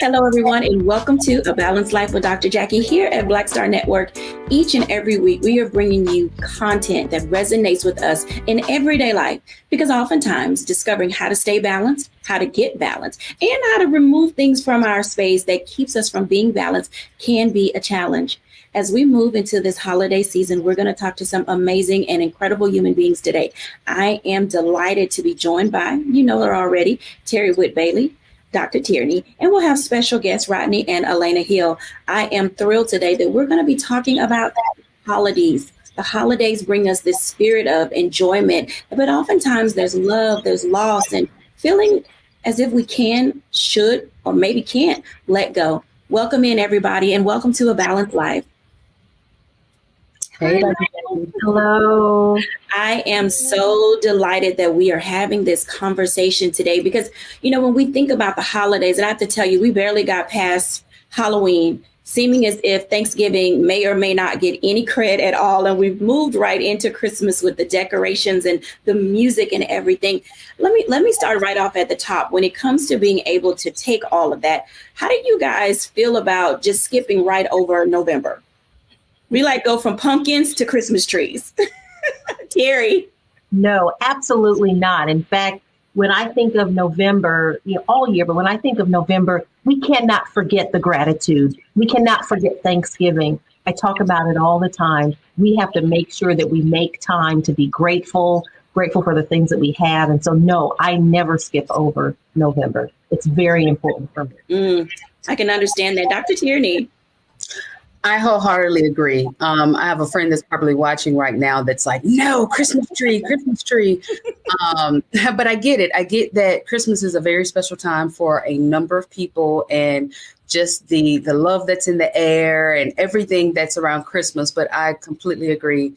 Hello, everyone, and welcome to A Balanced Life with Dr. Jacquie here at Black Star Network. Each and every week, we are bringing you content that resonates with us in everyday life, because oftentimes discovering how to stay balanced, how to get balanced, and how to remove things from our space that keeps us from being balanced can be a challenge. As we move into this holiday season, we're going to talk to some amazing and incredible human beings today. I am delighted to be joined by, you know her already, Terry Whit Bailey, Dr. Tierney, and we'll have special guests Rodney and Elena Hill. I am thrilled today that we're going to be talking about holidays. The holidays bring us this spirit of enjoyment, but oftentimes there's love, there's loss, and feeling as if we can, should, or maybe can't let go. Welcome in, everybody, and welcome to A Balanced Life. Hey, hello. I am so delighted that we are having this conversation today because, you know, when we think about the holidays, and I have to tell you, we barely got past Halloween, seeming as if Thanksgiving may or may not get any credit at all. And we've moved right into Christmas with the decorations and the music and everything. Let me start right off at the top. When it comes to being able to take all of that, how do you guys feel about just skipping right over November? We go from pumpkins to Christmas trees. Terry. No, absolutely not. In fact, when I think of November, all year, but when I think of November, we cannot forget the gratitude. We cannot forget Thanksgiving. I talk about it all the time. We have to make sure that we make time to be grateful for the things that we have. And so, no, I never skip over November. It's very important for me. I can understand that. Dr. Tierney. I wholeheartedly agree. I have a friend that's probably watching right now that's like, no, Christmas tree. But I get it. I get that Christmas is a very special time for a number of people, and just the love that's in the air and everything that's around Christmas. But I completely agree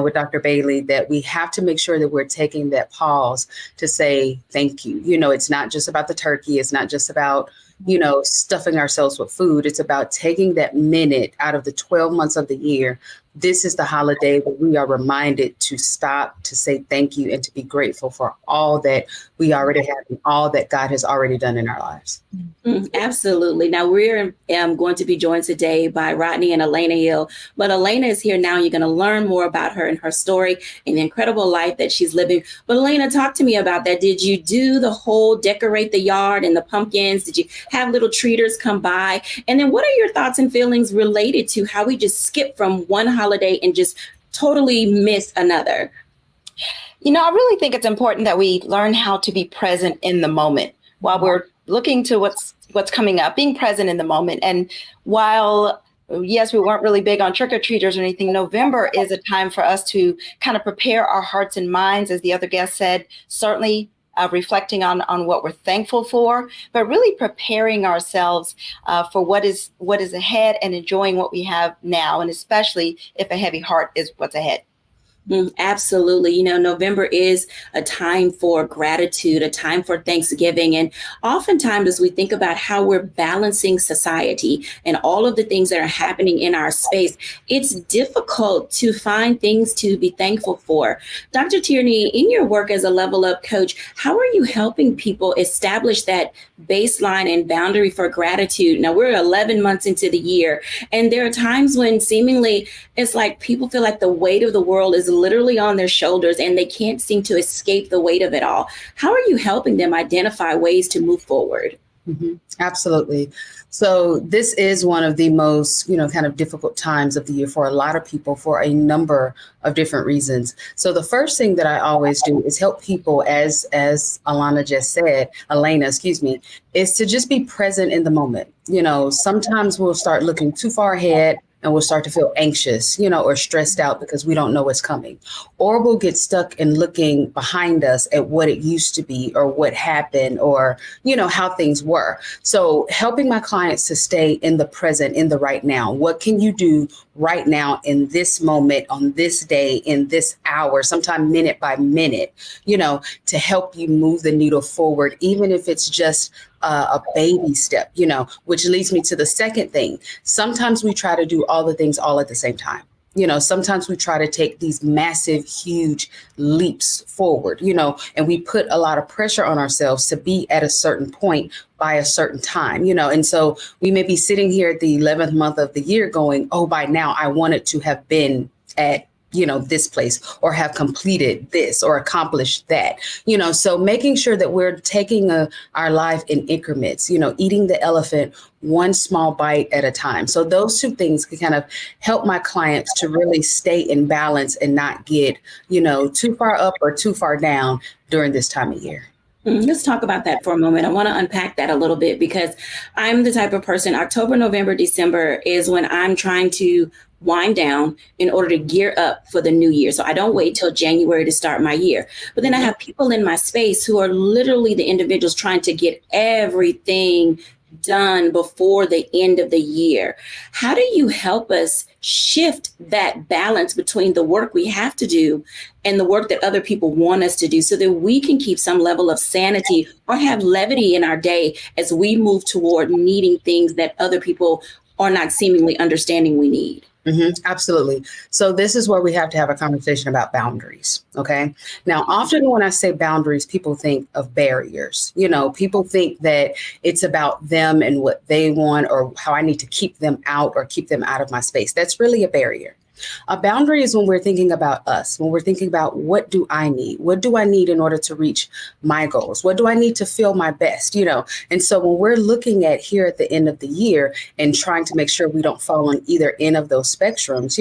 with Dr. Bailey that we have to make sure that we're taking that pause to say thank you. You know, it's not just about the turkey. It's not just about stuffing ourselves with food. It's about taking that minute out of the 12 months of the year. This is the holiday where we are reminded to stop, to say thank you, and to be grateful for all that we already have and all that God has already done in our lives. Absolutely. Now, we're going to be joined today by Rodney and Elena Hill, but Elena is here now. You're going to learn more about her and her story and the incredible life that she's living. But Elena, talk to me about that. Did you do the whole decorate the yard and the pumpkins? Did you have little treaters come by? And then what are your thoughts and feelings related to how we just skip from one holiday and just totally miss another? I really think it's important that we learn how to be present in the moment while we're looking to what's coming up, being present in the moment. And while, yes, we weren't really big on trick-or-treaters or anything, November is a time for us to kind of prepare our hearts and minds, as the other guest said, certainly reflecting on what we're thankful for, but really preparing ourselves for what is ahead and enjoying what we have now, and especially if a heavy heart is what's ahead. Absolutely. November is a time for gratitude, a time for Thanksgiving. And oftentimes, as we think about how we're balancing society and all of the things that are happening in our space, it's difficult to find things to be thankful for. Dr. Tierney, in your work as a level up coach, how are you helping people establish that baseline and boundary for gratitude? Now, we're 11 months into the year, and there are times when seemingly it's like people feel like the weight of the world is literally on their shoulders and they can't seem to escape the weight of it all. How are you helping them identify ways to move forward? Mm-hmm. Absolutely. So this is one of the most, kind of difficult times of the year for a lot of people for a number of different reasons. So the first thing that I always do is help people, as Elena, is to just be present in the moment. Sometimes we'll start looking too far ahead and we'll start to feel anxious, or stressed out because we don't know what's coming. Or we'll get stuck in looking behind us at what it used to be or what happened or, how things were. So helping my clients to stay in the present, in the right now. What can you do right now in this moment, on this day, in this hour, sometime minute by minute, to help you move the needle forward, even if it's just a baby step, which leads me to the second thing. Sometimes we try to do all the things all at the same time. Sometimes we try to take these massive, huge leaps forward, and we put a lot of pressure on ourselves to be at a certain point by a certain time, and so we may be sitting here at the 11th month of the year going, oh, by now I wanted to have been at this place or have completed this or accomplished that, so making sure that we're taking our life in increments, eating the elephant one small bite at a time. So those two things can kind of help my clients to really stay in balance and not get, too far up or too far down during this time of year. Let's talk about that for a moment. I want to unpack that a little bit because I'm the type of person, October, November, December is when I'm trying to wind down in order to gear up for the new year. So I don't wait till January to start my year. But then I have people in my space who are literally the individuals trying to get everything done before the end of the year. How do you help us shift that balance between the work we have to do and the work that other people want us to do so that we can keep some level of sanity or have levity in our day as we move toward needing things that other people are not seemingly understanding we need? Absolutely. So this is where we have to have a conversation about boundaries. Okay. Now, often when I say boundaries, people think of barriers. People think that it's about them and what they want or how I need to keep them out or keep them out of my space. That's really a barrier. A boundary is when we're thinking about us, when we're thinking about what do I need? What do I need in order to reach my goals? What do I need to feel my best? And so when we're looking at here at the end of the year and trying to make sure we don't fall on either end of those spectrums,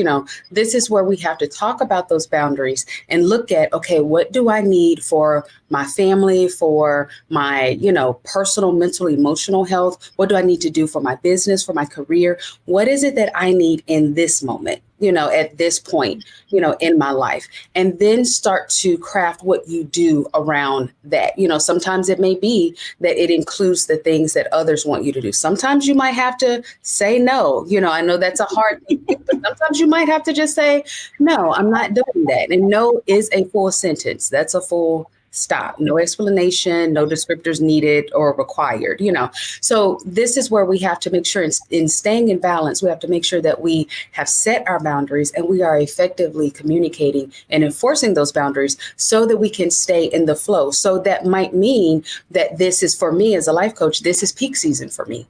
this is where we have to talk about those boundaries and look at, okay, what do I need for my family, for my, personal, mental, emotional health? What do I need to do for my business, for my career? What is it that I need in this moment? At this point, in my life, and then start to craft what you do around that. Sometimes it may be that it includes the things that others want you to do. Sometimes you might have to say no. I know that's a hard thing, but sometimes you might have to just say, no, I'm not doing that. And no is a full sentence. That's a full stop. No explanation, no descriptors needed or required, So this is where we have to make sure in staying in balance, we have to make sure that we have set our boundaries and we are effectively communicating and enforcing those boundaries so that we can stay in the flow. So that might mean that this is, for me as a life coach, this is peak season for me.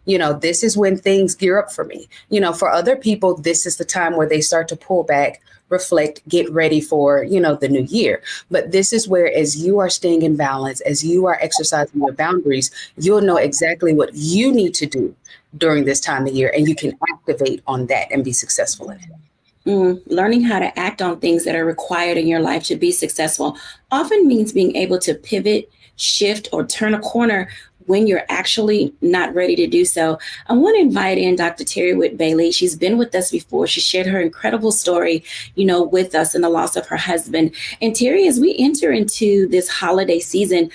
This is when things gear up for me. For other people, this is the time where they start to pull back, reflect, get ready for, the new year. But this is where, as you are staying in balance, as you are exercising your boundaries, you'll know exactly what you need to do during this time of year, and you can activate on that and be successful in it. Learning how to act on things that are required in your life to be successful often means being able to pivot, shift, or turn a corner when you're actually not ready to do so. I want to invite in Dr. Terry Whitt-Bailey. She's been with us before. She shared her incredible story, with us and the loss of her husband. And Terry, as we enter into this holiday season,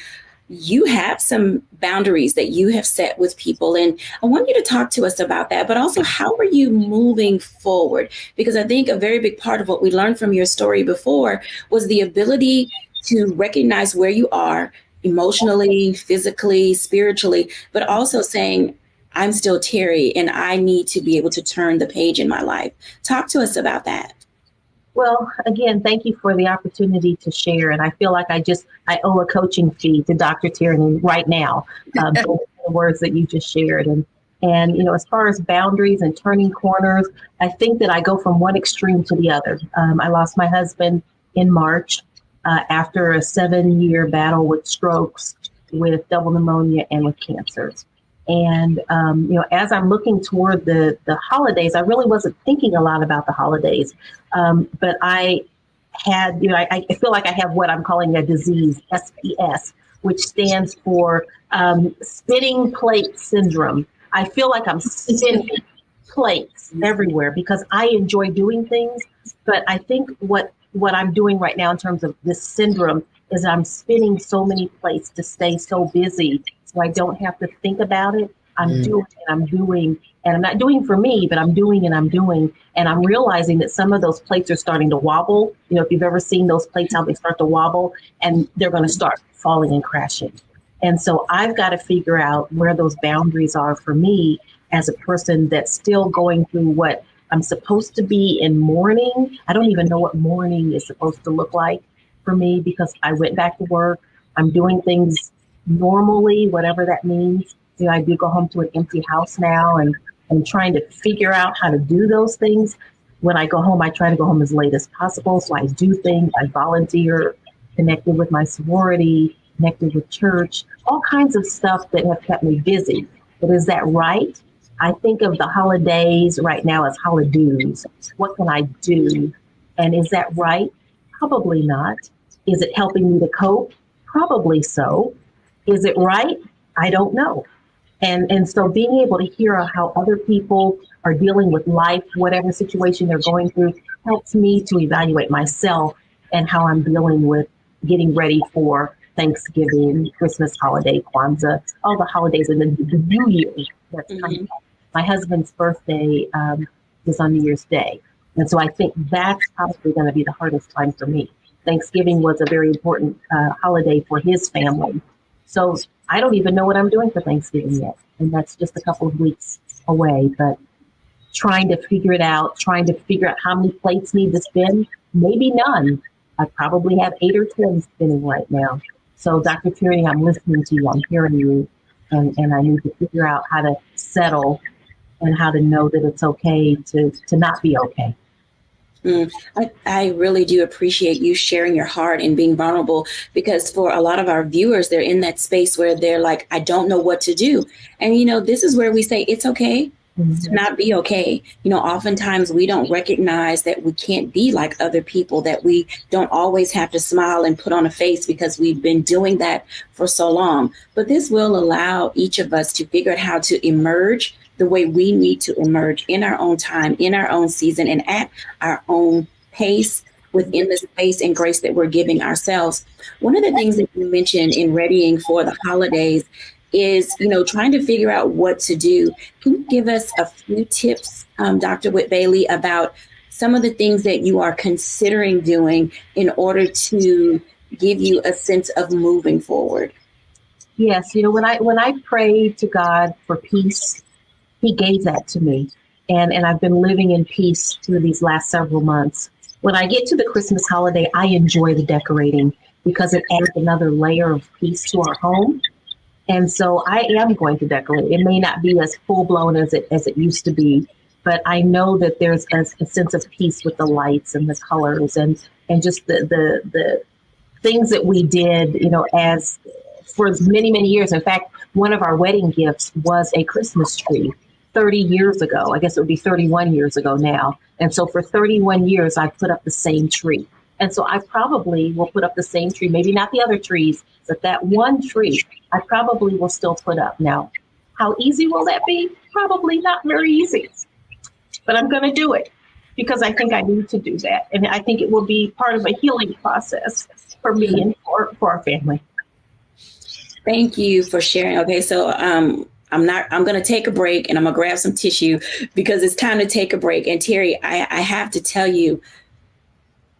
you have some boundaries that you have set with people. And I want you to talk to us about that, but also how are you moving forward? Because I think a very big part of what we learned from your story before was the ability to recognize where you are emotionally, physically, spiritually, but also saying, I'm still Terry and I need to be able to turn the page in my life. Talk to us about that. Well, again, thank you for the opportunity to share. And I feel like I owe a coaching fee to Dr. Tierney right now, the words that you just shared. And as far as boundaries and turning corners, I think that I go from one extreme to the other. I lost my husband in March after a 7-year battle with strokes, with double pneumonia, and with cancers. And, as I'm looking toward the holidays, I really wasn't thinking a lot about the holidays. But I had, I feel like I have what I'm calling a disease, SPS, which stands for spinning plate syndrome. I feel like I'm spinning plates everywhere because I enjoy doing things. But I think what I'm doing right now in terms of this syndrome is I'm spinning so many plates to stay so busy so I don't have to think about it. I'm doing and I'm doing, and I'm not doing for me, but I'm doing and I'm doing. And I'm realizing that some of those plates are starting to wobble. If you've ever seen those plates, how they start to wobble, and they're going to start falling and crashing. And so I've got to figure out where those boundaries are for me as a person that's still going through what I'm supposed to be in mourning. I don't even know what mourning is supposed to look like for me because I went back to work. I'm doing things normally, whatever that means. I do go home to an empty house now and trying to figure out how to do those things. When I go home, I try to go home as late as possible. So I do things, I volunteer, connected with my sorority, connected with church, all kinds of stuff that have kept me busy. But is that right? I think of the holidays right now as holidays. What can I do? And is that right? Probably not. Is it helping me to cope? Probably so. Is it right? I don't know. And so being able to hear how other people are dealing with life, whatever situation they're going through, helps me to evaluate myself and how I'm dealing with getting ready for Thanksgiving, Christmas holiday, Kwanzaa, all the holidays, and then the New Year that's coming up. My husband's birthday is on New Year's Day. And so I think that's probably going to be the hardest time for me. Thanksgiving was a very important holiday for his family. So I don't even know what I'm doing for Thanksgiving yet. And that's just a couple of weeks away. But trying to figure it out, trying to figure out how many plates need to spin, maybe none. I probably have 8 or 10 spinning right now. So Dr. Tierney, I'm listening to you, I'm hearing you, and I need to figure out how to settle and how to know that it's okay to not be okay. I really do appreciate you sharing your heart and being vulnerable, because for a lot of our viewers, they're in that space where they're like, I don't know what to do. And, this is where we say it's okay to not be okay. Oftentimes we don't recognize that we can't be like other people, that we don't always have to smile and put on a face because we've been doing that for so long. But this will allow each of us to figure out how to emerge the way we need to emerge in our own time, in our own season, and at our own pace within the space and grace that we're giving ourselves. One of the things that you mentioned in readying for the holidays is, trying to figure out what to do. Can you give us a few tips, Dr. Whit-Bailey, about some of the things that you are considering doing in order to give you a sense of moving forward? Yes, when I pray to God for peace, He gave that to me. And I've been living in peace through these last several months. When I get to the Christmas holiday, I enjoy the decorating because it adds another layer of peace to our home. And so I am going to decorate. It may not be as full blown as it used to be, but I know that there's a sense of peace with the lights and the colors and just the things that we did, as for many, many years. In fact, one of our wedding gifts was a Christmas tree 30 years ago. I guess it would be 31 years ago now. And so for 31 years, I put up the same tree. And so I probably will put up the same tree, maybe not the other trees, but that one tree I probably will still put up. Now, how easy will that be? Probably not very easy, but I'm going to do it because I think I need to do that. And I think it will be part of a healing process for me and for our family. Thank you for sharing. Okay, so I'm going to take a break and I'm going to grab some tissue because it's time to take a break. And Terry, I have to tell you,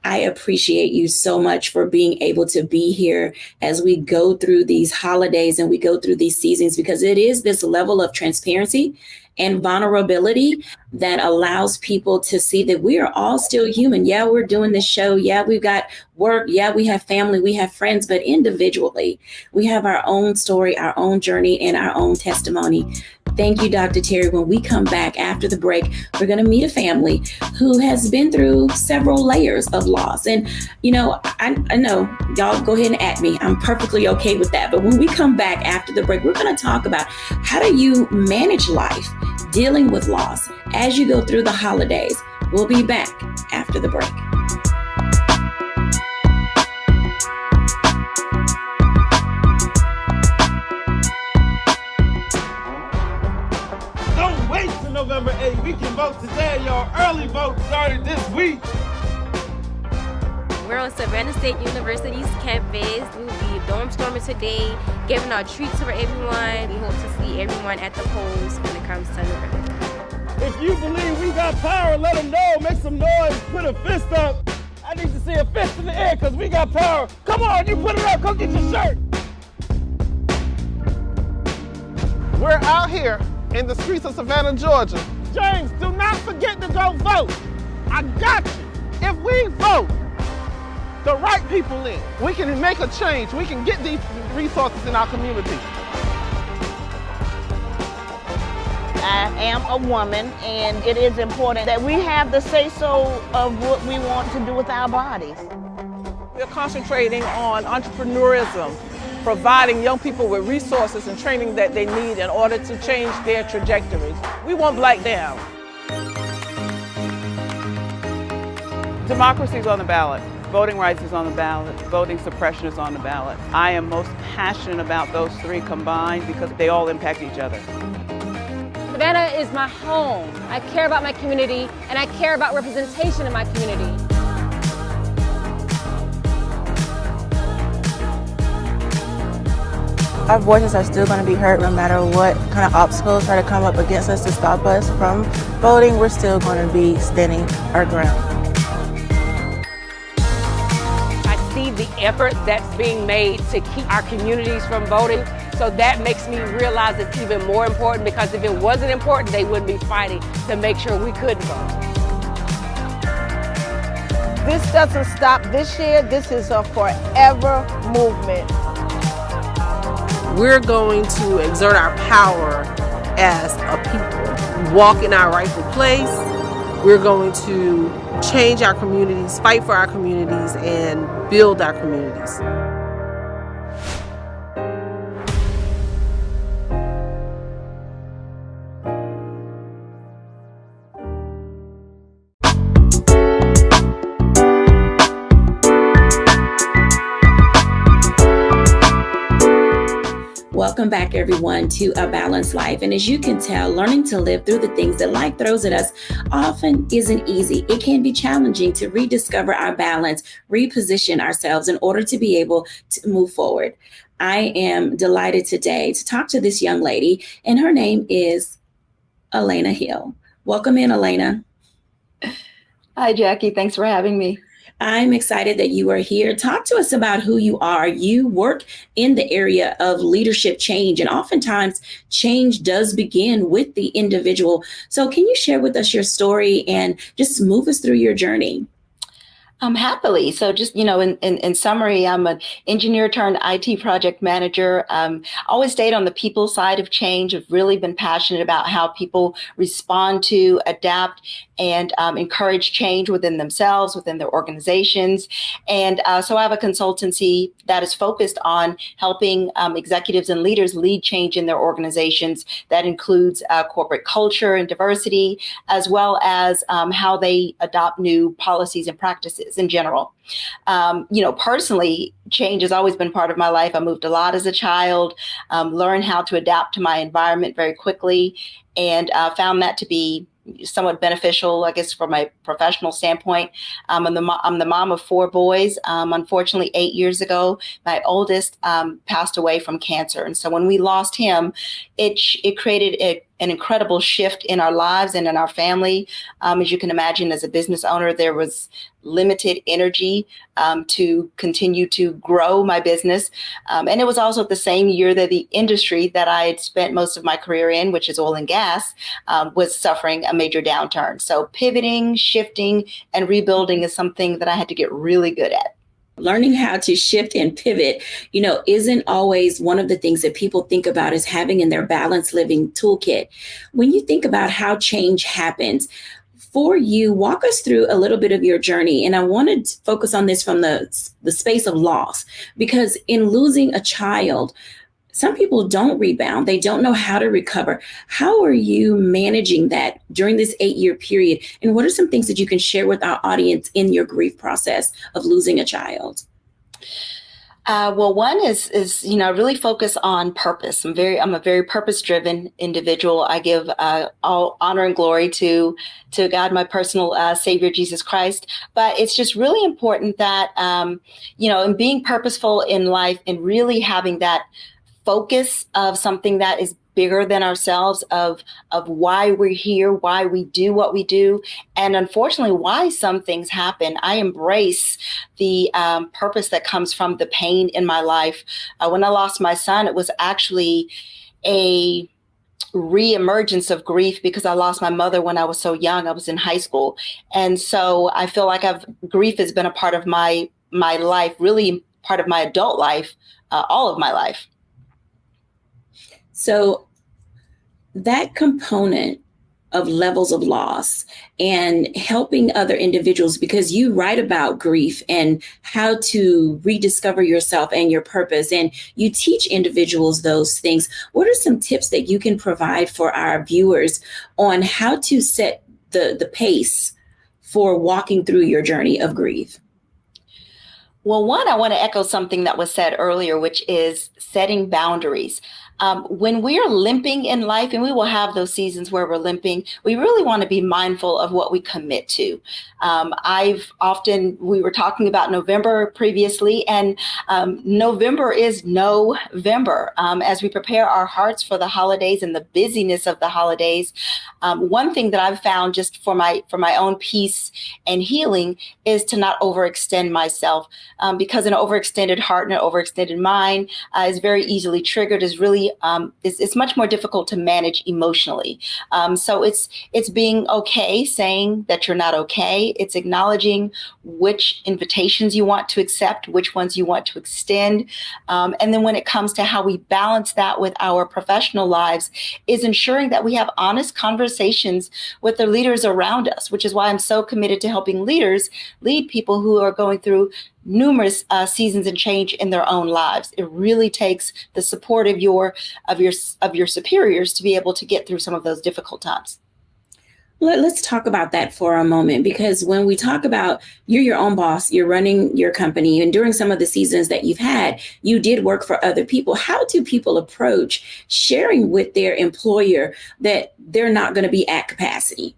I appreciate you so much for being able to be here as we go through these holidays and we go through these seasons, because it is this level of transparency and vulnerability that allows people to see that we are all still human. Yeah, we're doing this show. Yeah, we've got work. Yeah, we have family, we have friends, but individually, we have our own story, our own journey, and our own testimony. Thank you, Dr. Terry. When we come back after the break, we're going to meet a family who has been through several layers of loss. And, I know y'all go ahead and at me. I'm perfectly okay with that. But when we come back after the break, we're going to talk about how do you manage life dealing with loss as you go through the holidays. We'll be back after the break. November 8th. We can vote today, y'all. Early vote started this week. We're on Savannah State University's campus. We'll be dorm storming today, giving out treats for everyone. We hope to see everyone at the polls when it comes to November. If you believe we got power, let them know. Make some noise. Put a fist up. I need to see a fist in the air because we got power. Come on, you put it up. Come get your shirt. We're out here in the streets of Savannah, Georgia, change. Do not forget to go vote. I got you. If we vote the right people in, we can make a change. We can get these resources in our community. I am a woman, and it is important that we have the say-so of what we want to do with our bodies. We're concentrating on entrepreneurism, providing young people with resources and training that they need in order to change their trajectories. We want Black down. Democracy is on the ballot. Voting rights is on the ballot. Voting suppression is on the ballot. I am most passionate about those three combined because they all impact each other. Savannah is my home. I care about my community, and I care about representation in my community. Our voices are still going to be heard no matter what kind of obstacles try to come up against us to stop us from voting. We're still going to be standing our ground. I see the effort that's being made to keep our communities from voting. So that makes me realize it's even more important, because if it wasn't important, they wouldn't be fighting to make sure we could vote. This doesn't stop this year. This is a forever movement. We're going to exert our power as a people, walk in our rightful place. We're going to change our communities, fight for our communities, and build our communities. Welcome back, everyone, to A Balanced Life. And as you can tell, learning to live through the things that life throws at us often isn't easy. It can be challenging to rediscover our balance, reposition ourselves in order to be able to move forward. I am delighted today to talk to this young lady, and her name is Elena Hill. Welcome in, Elena. Hi, Jackie. Thanks for having me. I'm excited that you are here. Talk to us about who you are. You work in the area of leadership change, and oftentimes change does begin with the individual. So can you share with us your story and just move us through your journey? Happily. So just, in summary, I'm an engineer turned IT project manager. Always stayed on the people side of change. I've really been passionate about how people respond to, adapt, and encourage change within themselves, within their organizations. And so I have a consultancy that is focused on helping executives and leaders lead change in their organizations. That includes corporate culture and diversity, as well as how they adopt new policies and practices in general. Personally, change has always been part of my life. I moved a lot as a child, learned how to adapt to my environment very quickly, and found that to be somewhat beneficial, I guess, from my professional standpoint. I'm the mom of 4 boys. Unfortunately, 8 years ago, my oldest passed away from cancer. And so when we lost him, it created an incredible shift in our lives and in our family. As you can imagine, as a business owner, there was limited energy to continue to grow my business. And it was also the same year that the industry that I had spent most of my career in, which is oil and gas, was suffering a major downturn. So pivoting, shifting, and rebuilding is something that I had to get really good at. Learning how to shift and pivot, isn't always one of the things that people think about as having in their balanced living toolkit. When you think about how change happens, for you, walk us through a little bit of your journey. And I wanted to focus on this from the space of loss, because in losing a child, some people don't rebound. They don't know how to recover. How are you managing that during this 8-year period? And what are some things that you can share with our audience in your grief process of losing a child? Well, one is I really focus on purpose. I'm a very purpose-driven individual. I give all honor and glory to God, my personal Savior, Jesus Christ. But it's just really important that in being purposeful in life and really having that focus of something that is bigger than ourselves, of why we're here, why we do what we do, and unfortunately, why some things happen. I embrace the purpose that comes from the pain in my life. When I lost my son, it was actually reemergence of grief because I lost my mother when I was so young. I was in high school. And so I feel like grief has been a part of my life, really part of my adult life, all of my life. So that component of levels of loss and helping other individuals, because you write about grief and how to rediscover yourself and your purpose, and you teach individuals those things. What are some tips that you can provide for our viewers on how to set the pace for walking through your journey of grief? Well, one, I want to echo something that was said earlier, which is setting boundaries. When we are limping in life, and we will have those seasons where we're limping, we really want to be mindful of what we commit to. We were talking about November previously, and November is November. As we prepare our hearts for the holidays and the busyness of the holidays, one thing that I've found just for my own peace and healing is to not overextend myself, because an overextended heart and an overextended mind is very easily triggered, it's much more difficult to manage emotionally. So it's being okay saying that you're not okay. It's acknowledging which invitations you want to accept, which ones you want to extend. And then when it comes to how we balance that with our professional lives, is ensuring that we have honest conversations with the leaders around us, which is why I'm so committed to helping leaders lead people who are going through numerous seasons and change in their own lives. It really takes the support of your superiors to be able to get through some of those difficult times. Let's talk about that for a moment, because when we talk about you're your own boss, you're running your company, and during some of the seasons that you've had, you did work for other people. How do people approach sharing with their employer that they're not going to be at capacity?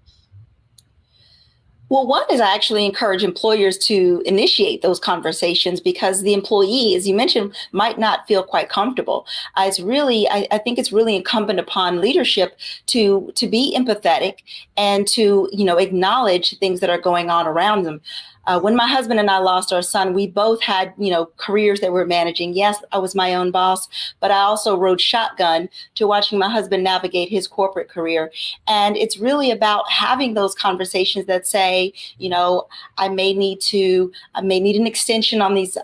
Well, one is I actually encourage employers to initiate those conversations, because the employee, as you mentioned, might not feel quite comfortable. I think it's really incumbent upon leadership to be empathetic and to, acknowledge things that are going on around them. When my husband and I lost our son, we both had, careers that we're managing. Yes, I was my own boss, but I also rode shotgun to watching my husband navigate his corporate career. And it's really about having those conversations that say, I may need an extension on these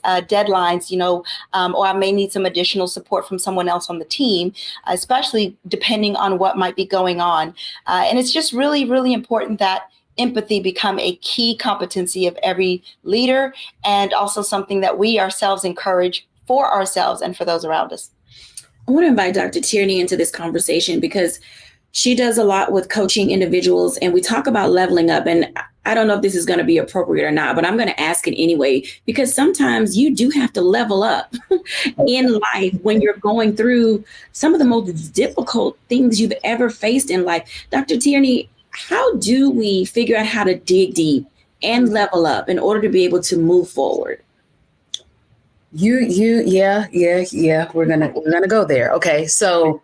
deadlines, or I may need some additional support from someone else on the team, especially depending on what might be going on. And it's just really, really important that empathy become a key competency of every leader, and also something that we ourselves encourage for ourselves and for those around us. I want to invite Dr. Tierney into this conversation because she does a lot with coaching individuals, and we talk about leveling up. And I don't know if this is going to be appropriate or not, but I'm going to ask it anyway, because sometimes you do have to level up in life when you're going through some of the most difficult things you've ever faced in life. Dr. Tierney, how do we figure out how to dig and level up in order to be able to move forward? Yeah. We're gonna go there. Okay, so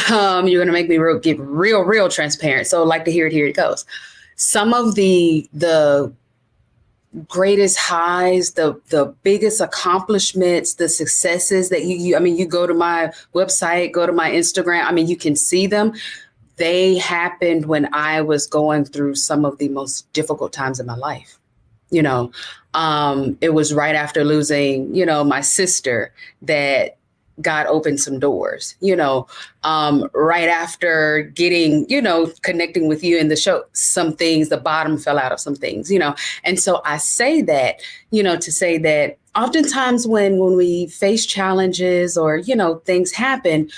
you're gonna make me get real transparent. So I'd like to hear it. Here it goes. Some of the greatest highs, the biggest accomplishments, the successes that you go to my website, go to my Instagram. You can see them. They happened when I was going through some of the most difficult times in my life. It was right after losing, my sister that God opened some doors, right after getting, connecting with you in the show, some things, the bottom fell out of some things, And so I say that, to say that oftentimes when we face challenges or, things happen,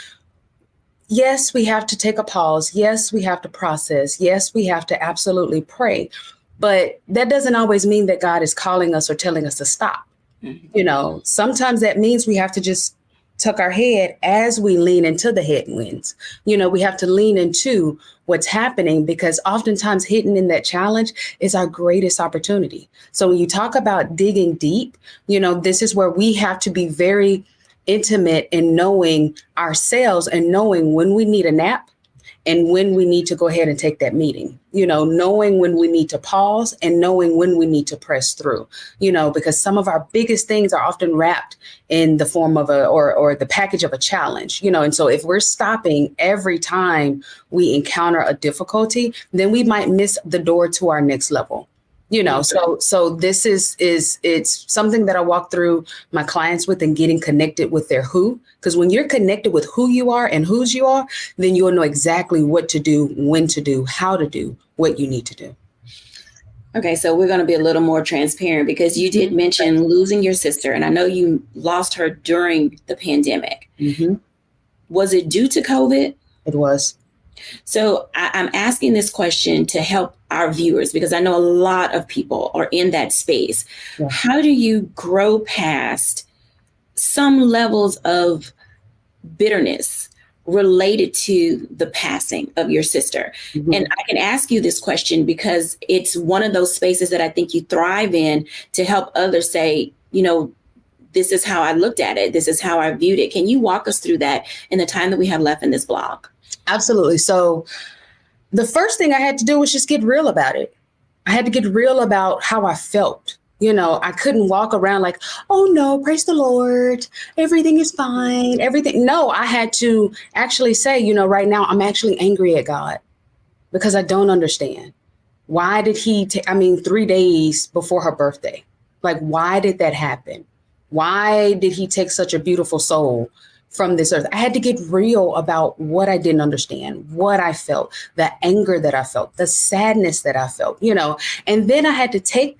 yes, we have to take a pause. Yes, we have to process. Yes, we have to absolutely pray. But that doesn't always mean that God is calling us or telling us to stop. Mm-hmm. Sometimes that means we have to just tuck our head as we lean into the headwinds. We have to lean into what's happening, because oftentimes hidden in that challenge is our greatest opportunity. So when you talk about digging deep, this is where we have to be very intimate in knowing ourselves and knowing when we need a nap and when we need to go ahead and take that meeting, knowing when we need to pause and knowing when we need to press through, because some of our biggest things are often wrapped in the form of or the package of a challenge, and so if we're stopping every time we encounter a difficulty, then we might miss the door to our next level. So this is it's something that I walk through my clients with, and getting connected with their who, because when you're connected with who you are and whose you are, then you'll know exactly what to do, when to do, how to do what you need to do. Okay, so we're going to be a little more transparent, because you did mention losing your sister, and I know you lost her during the pandemic. Mm-hmm. Was it due to COVID? It was. So I'm asking this question to help our viewers, because I know a lot of people are in that space. Yeah. How do you grow past some levels of bitterness related to the passing of your sister? Mm-hmm. And I can ask you this question because it's one of those spaces that I think you thrive in, to help others say, this is how I looked at it. This is how I viewed it. Can you walk us through that in the time that we have left in this blog? Absolutely. So the first thing I had to do was just get real about it. I had to get real about how I felt. I couldn't walk around like, oh no, praise the Lord, everything is fine, everything. No, I had to actually say, right now I'm actually angry at God, because I don't understand. Why did he 3 days before her birthday? Like, why did that happen? Why did he take such a beautiful soul from this earth? I had to get real about what I didn't understand, what I felt, the anger that I felt, the sadness that I felt, and then I had to take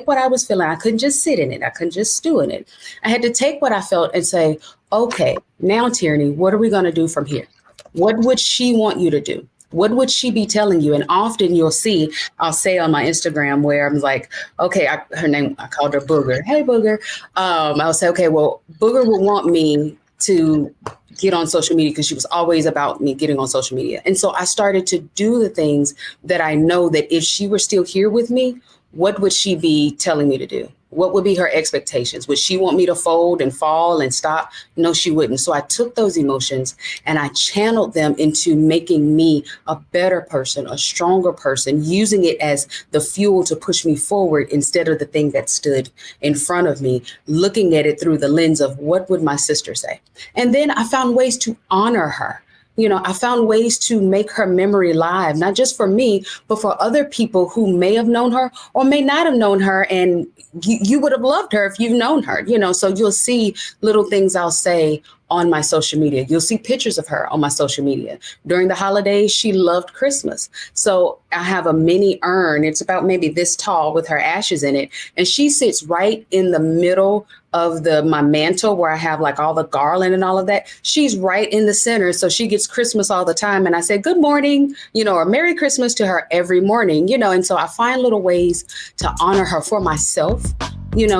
what I was feeling. I couldn't just sit in it. I couldn't just stew in it. I had to take what I felt and say, okay, now Tierney, what are we going to do from here? What would she want you to do? What would she be telling you? And often I'll say on my Instagram where I'm like, okay, her name, I called her Booger. Hey, Booger. I'll say, okay, well, Booger will want me to get on social media, because she was always about me getting on social media. And so I started to do the things that I know that if she were still here with me, what would she be telling me to do? What would be her expectations? Would she want me to fold and fall and stop? No, she wouldn't. So I took those emotions and I channeled them into making me a better person, a stronger person, using it as the fuel to push me forward instead of the thing that stood in front of me, looking at it through the lens of what would my sister say? And then I found ways to honor her. I found ways to make her memory live, not just for me, but for other people who may have known her or may not have known her. And you would have loved her if you've known her, so you'll see little things I'll say on my social media. You'll see pictures of her on my social media. During the holidays, she loved Christmas. So I have a mini urn. It's about maybe this tall with her ashes in it. And she sits right in the middle of my mantle where I have like all the garland and all of that. She's right in the center. So she gets Christmas all the time. And I say, good morning, or Merry Christmas to her every morning, and so I find little ways to honor her for myself,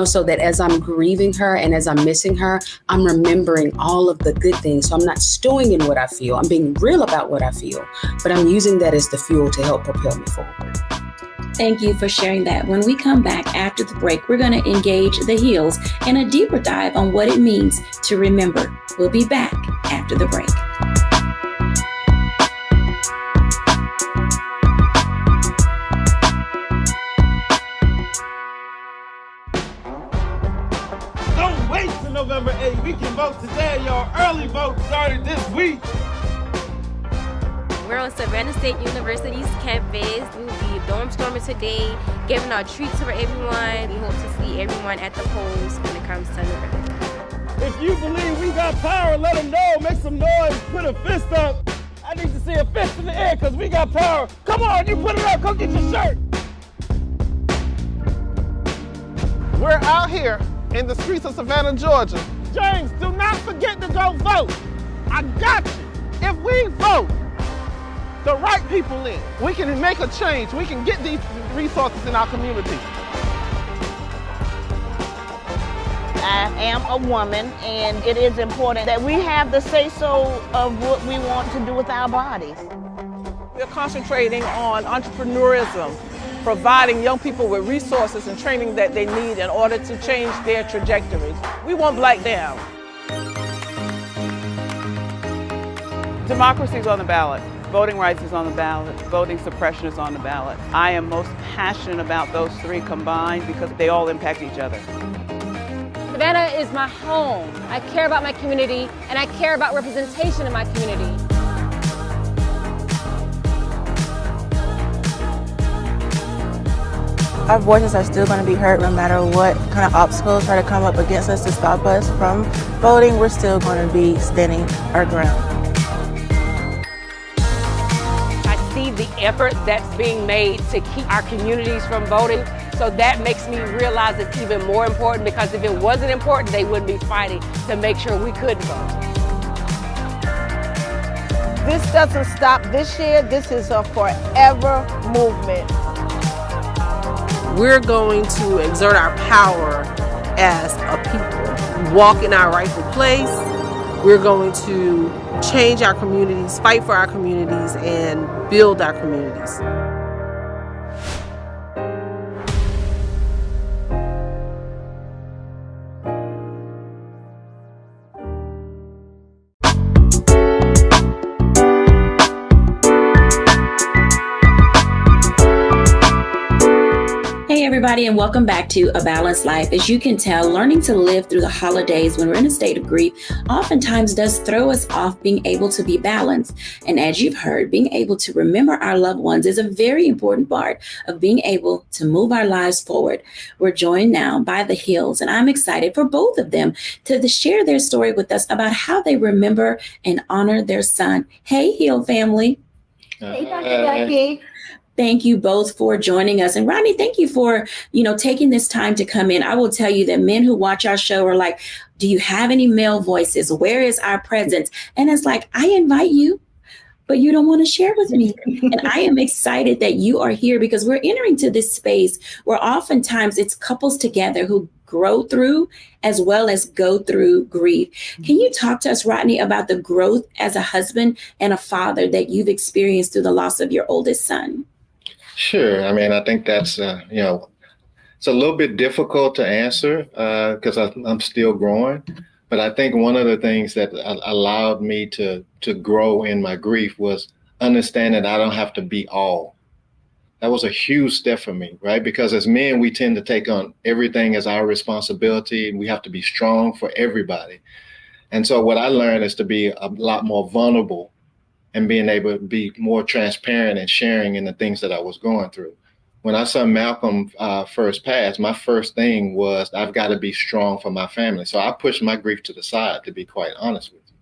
so that as I'm grieving her and as I'm missing her, I'm remembering all of the good things. So I'm not stewing in what I feel. I'm being real about what I feel, but I'm using that as the fuel to help propel me forward. Thank you for sharing that. When we come back after the break, we're going to engage the heels in a deeper dive on what it means to remember. We'll be back after the break. Don't wait till November 8th. We can vote today. Your early vote started this week. We're on Savannah State University's campus. We will be dorm storming today, giving out treats for everyone. We hope to see everyone at the polls when it comes to November. If you believe we got power, let them know. Make some noise. Put a fist up. I need to see a fist in the air because we got power. Come on, you put it up. Come get your shirt. We're out here in the streets of Savannah, Georgia. James, do not forget to go vote. I got you. If we vote the right people in, we can make a change. We can get these resources in our community. I am a woman, and it is important that we have the say-so of what we want to do with our bodies. We're concentrating on entrepreneurism, providing young people with resources and training that they need in order to change their trajectories. We want Black down. Democracy's on the ballot. Voting rights is on the ballot. Voting suppression is on the ballot. I am most passionate about those three combined because they all impact each other. Savannah is my home. I care about my community, and I care about representation in my community. Our voices are still going to be heard no matter what kind of obstacles try to come up against us to stop us from voting. We're still going to be standing our ground. I see the effort that's being made to keep our communities from voting. So that makes me realize it's even more important, because if it wasn't important, they wouldn't be fighting to make sure we could vote. This doesn't stop this year. This is a forever movement. We're going to exert our power as a people, walk in our rightful place. We're going to change our communities, fight for our communities, and build our communities. Hey everybody, and welcome back to A Balanced Life. As you can tell, learning to live through the holidays when we're in a state of grief oftentimes does throw us off being able to be balanced. And as you've heard, being able to remember our loved ones is a very important part of being able to move our lives forward. We're joined now by the Hills, and I'm excited for both of them to share their story with us about how they remember and honor their son. Hey, Hill family. Hey, Dr. Jacquie. Thank you both for joining us. And Rodney, thank you for, taking this time to come in. I will tell you that men who watch our show are like, do you have any male voices? Where is our presence? And it's like, I invite you, but you don't want to share with me. And I am excited that you are here, because we're entering to this space where oftentimes it's couples together who grow through as well as go through grief. Can you talk to us, Rodney, about the growth as a husband and a father that you've experienced through the loss of your oldest son? Sure. I mean, I think that's, it's a little bit difficult to answer because I'm still growing. But I think one of the things that allowed me to grow in my grief was understanding I don't have to be all. That was a huge step for me, right? Because as men, we tend to take on everything as our responsibility, and we have to be strong for everybody. And so what I learned is to be a lot more vulnerable and being able to be more transparent and sharing in the things that I was going through. When I saw Malcolm first pass, my first thing was I've got to be strong for my family. So I pushed my grief to the side, to be quite honest with you.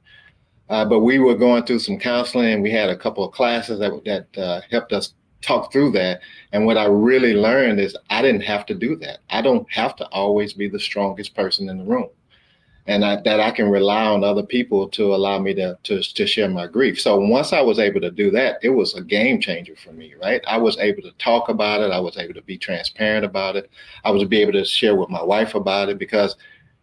But we were going through some counseling, and we had a couple of classes that helped us talk through that. And what I really learned is I didn't have to do that. I don't have to always be the strongest person in the room. And that I can rely on other people to allow me to share my grief. So once I was able to do that, it was a game changer for me, right? I was able to talk about it. I was able to be transparent about it. I was able to share with my wife about it, because,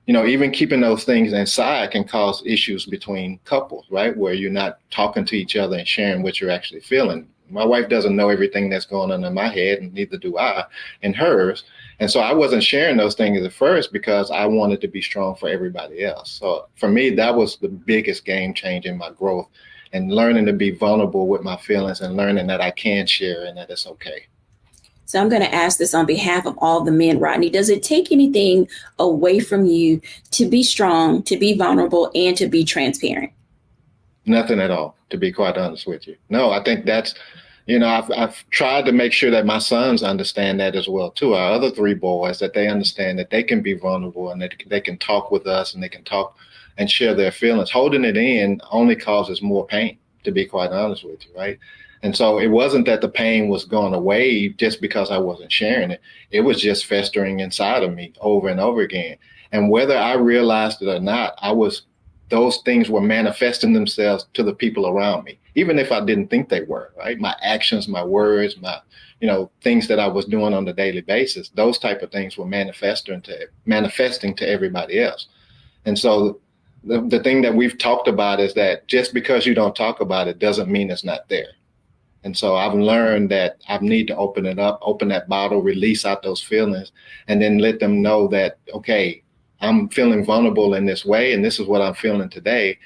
even keeping those things inside can cause issues between couples, right? Where you're not talking to each other and sharing what you're actually feeling. My wife doesn't know everything that's going on in my head, and neither do I in hers. And so I wasn't sharing those things at first because I wanted to be strong for everybody else. So for me, that was the biggest game change in my growth, and learning to be vulnerable with my feelings and learning that I can share and that it's okay. So I'm going to ask this on behalf of all the men, Rodney. Does it take anything away from you to be strong, to be vulnerable, and to be transparent? Nothing at all, to be quite honest with you. No, I think that's, I've tried to make sure that my sons understand that as well, too. Our other three boys, that they understand that they can be vulnerable and that they can talk with us and they can talk and share their feelings. Holding it in only causes more pain, to be quite honest with you, right? And so it wasn't that the pain was going away just because I wasn't sharing it. It was just festering inside of me over and over again. And whether I realized it or not, those things were manifesting themselves to the people around me, even if I didn't think they were, right? My actions, my words, my, things that I was doing on a daily basis, those type of things were manifesting to everybody else. And so the thing that we've talked about is that just because you don't talk about it doesn't mean it's not there. And so I've learned that I need to open it up, open that bottle, release out those feelings, and then let them know that, okay, I'm feeling vulnerable in this way, and this is what I'm feeling today.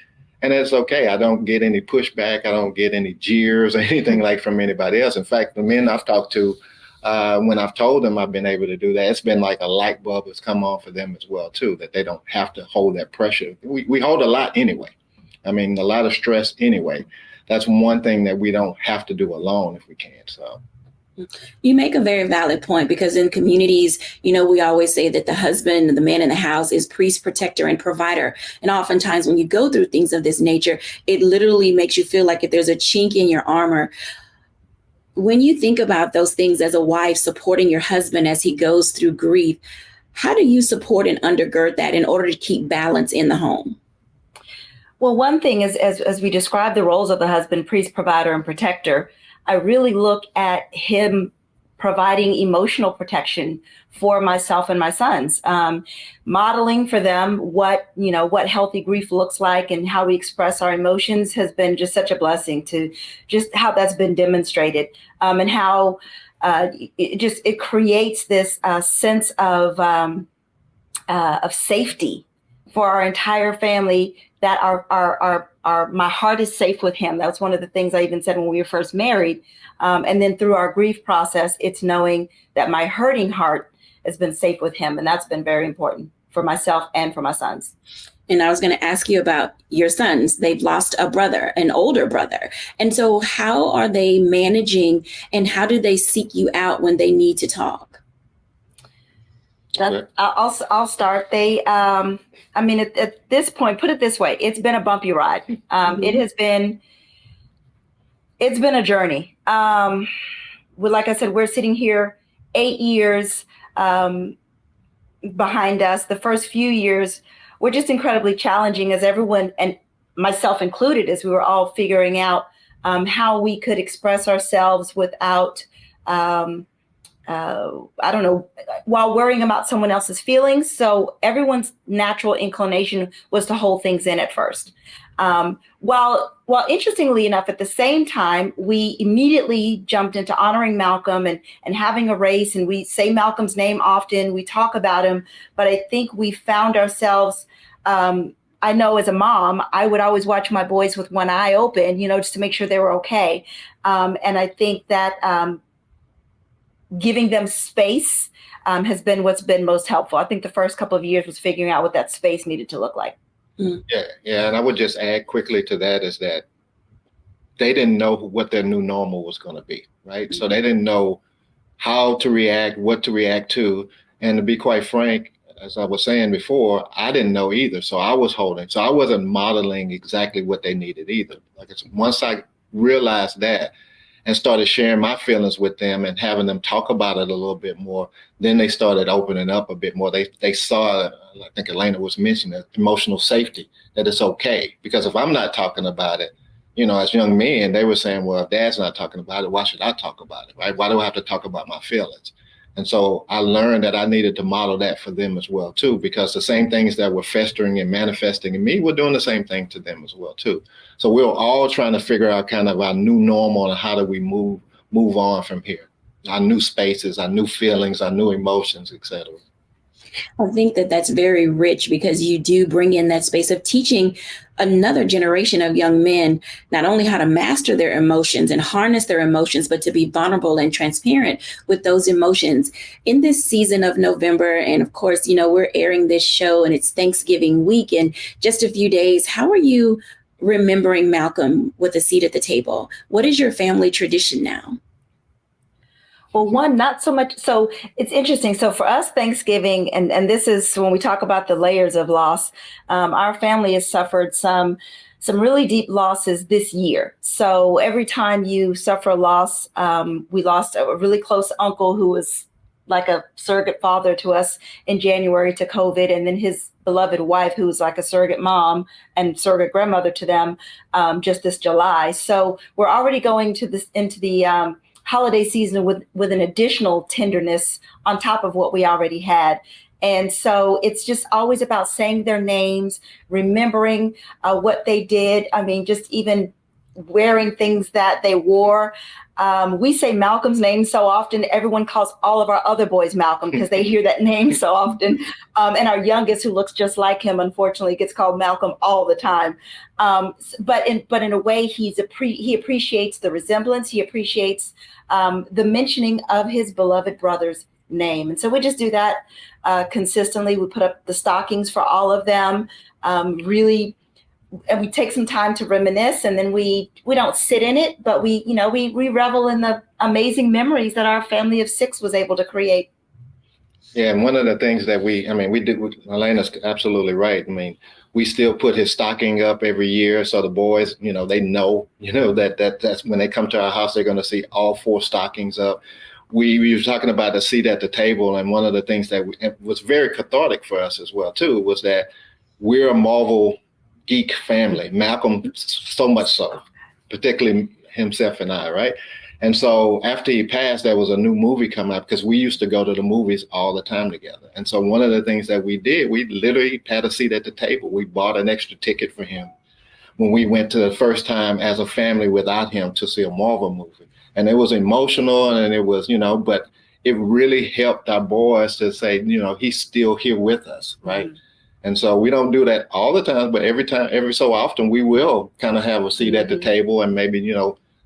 And it's okay. I don't get any pushback. I don't get any jeers or anything like from anybody else. In fact, the men I've talked to, when I've told them I've been able to do that, it's been like a light bulb has come on for them as well, too, that they don't have to hold that pressure. We hold a lot anyway. I mean, a lot of stress anyway. That's one thing that we don't have to do alone if we can. So. You make a very valid point, because in communities, we always say that the husband, the man in the house, is priest, protector, and provider. And oftentimes when you go through things of this nature, it literally makes you feel like if there's a chink in your armor. When you think about those things as a wife, supporting your husband as he goes through grief, how do you support and undergird that in order to keep balance in the home? Well, one thing is, as we describe the roles of the husband, priest, provider, and protector, I really look at him providing emotional protection for myself and my sons, modeling for them what healthy grief looks like and how we express our emotions has been just such a blessing to just how that's been demonstrated, and how it creates this sense of safety for our entire family, that my heart is safe with him. That's one of the things I even said when we were first married. And then through our grief process, it's knowing that my hurting heart has been safe with him. And that's been very important for myself and for my sons. And I was going to ask you about your sons. They've lost a brother, an older brother. And so how are they managing, and how do they seek you out when they need to talk? I'll start. They, at this point, put it this way, it's been a bumpy ride. It's been a journey. Like I said, we're sitting here 8 years behind us. The first few years were just incredibly challenging, as everyone, and myself included, as we were all figuring out how we could express ourselves without while worrying about someone else's feelings. So everyone's natural inclination was to hold things in at first. While interestingly enough, at the same time, we immediately jumped into honoring Malcolm and having a race, and we say Malcolm's name often, we talk about him, but I think we found ourselves, I know as a mom, I would always watch my boys with one eye open, just to make sure they were okay. And I think that giving them space has been what's been most helpful. I think the first couple of years was figuring out what that space needed to look like. Yeah. And I would just add quickly to that is that they didn't know what their new normal was going to be, right? So they didn't know how to react, what to react to. And to be quite frank, as I was saying before, I didn't know either. So I was holding. So I wasn't modeling exactly what they needed either. Once I realized that, and started sharing my feelings with them and having them talk about it a little bit more, then they started opening up a bit more. They saw, I think Elena was mentioning, emotional safety, that it's okay. Because if I'm not talking about it, as young men, they were saying, well, if dad's not talking about it, why should I talk about it, right? Why do I have to talk about my feelings? And so I learned that I needed to model that for them as well, too, because the same things that were festering and manifesting in me were doing the same thing to them as well, too. So we were all trying to figure out kind of our new normal and how do we move on from here, our new spaces, our new feelings, our new emotions, etc. I think that that's very rich, because you do bring in that space of teaching another generation of young men not only how to master their emotions and harness their emotions, but to be vulnerable and transparent with those emotions. In this season of November, and of course, we're airing this show and it's Thanksgiving week in just a few days. How are you remembering Malcolm with a seat at the table? What is your family tradition now? Well, one, not so much. So it's interesting. So for us, Thanksgiving, and this is when we talk about the layers of loss, our family has suffered some really deep losses this year. So every time you suffer a loss, we lost a really close uncle who was like a surrogate father to us in January to COVID, and then his beloved wife, who was like a surrogate mom and surrogate grandmother to them, just this July. So we're already going into the holiday season with an additional tenderness on top of what we already had. And so it's just always about saying their names, remembering what they did. I mean, just even wearing things that they wore. We say Malcolm's name so often, everyone calls all of our other boys Malcolm because they hear that name so often. And our youngest, who looks just like him, unfortunately, gets called Malcolm all the time. But in a way, he appreciates the resemblance. He appreciates the mentioning of his beloved brother's name. And so we just do that consistently. We put up the stockings for all of them, and we take some time to reminisce, and then we don't sit in it, but we revel in the amazing memories that our family of 6 was able to create. Yeah, and one of the things that we did, Elena's absolutely right. I mean, we still put his stocking up every year, so the boys, they know, that's when they come to our house, they're going to see all 4 stockings up. We were talking about the seat at the table, and one of the things that was very cathartic for us as well too was that we're a Marvel geek family. Malcolm, so much so, particularly himself and I, right? And so after he passed, there was a new movie come out because we used to go to the movies all the time together. And so one of the things that we did, we literally had a seat at the table. We bought an extra ticket for him when we went to the first time as a family without him to see a Marvel movie. And it was emotional, and it was, but it really helped our boys to say, he's still here with us, right? Mm-hmm. And so we don't do that all the time, but every so often, we will kind of have a seat at the table and maybe,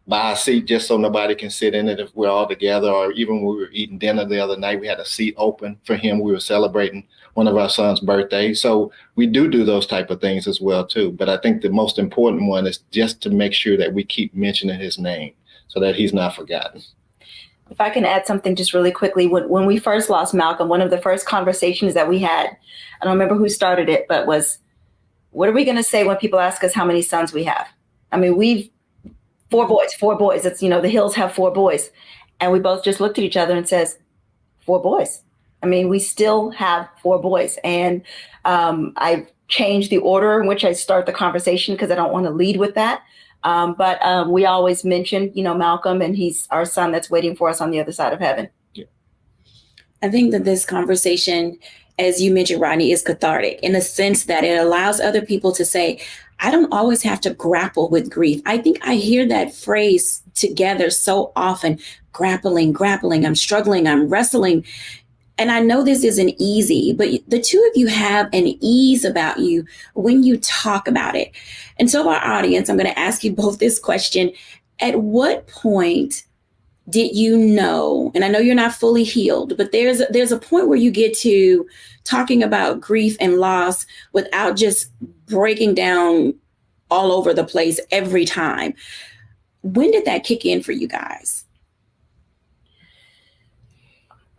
buy a seat just so nobody can sit in it if we're all together. Or even when we were eating dinner the other night, we had a seat open for him. We were celebrating one of our son's birthdays. So we do those type of things as well, too. But I think the most important one is just to make sure that we keep mentioning his name so that he's not forgotten. If I can add something just really quickly, when we first lost Malcolm, one of the first conversations that we had, I don't remember who started it, but was, what are we going to say when people ask us how many sons we have? I mean, we've 4 boys. It's, the Hills have 4 boys. And we both just looked at each other and says, 4 boys. I mean, we still have 4 boys. And I've changed the order in which I start the conversation because I don't want to lead with that. But we always mention, Malcolm, and he's our son that's waiting for us on the other side of heaven. Yeah. I think that this conversation, as you mentioned, Rodney, is cathartic in the sense that it allows other people to say, I don't always have to grapple with grief. I think I hear that phrase together so often, grappling, I'm struggling, I'm wrestling. And I know this isn't easy, but the two of you have an ease about you when you talk about it. And so our audience, I'm going to ask you both this question. At what point did you know, and I know you're not fully healed, but there's a point where you get to talking about grief and loss without just breaking down all over the place every time. When did that kick in for you guys?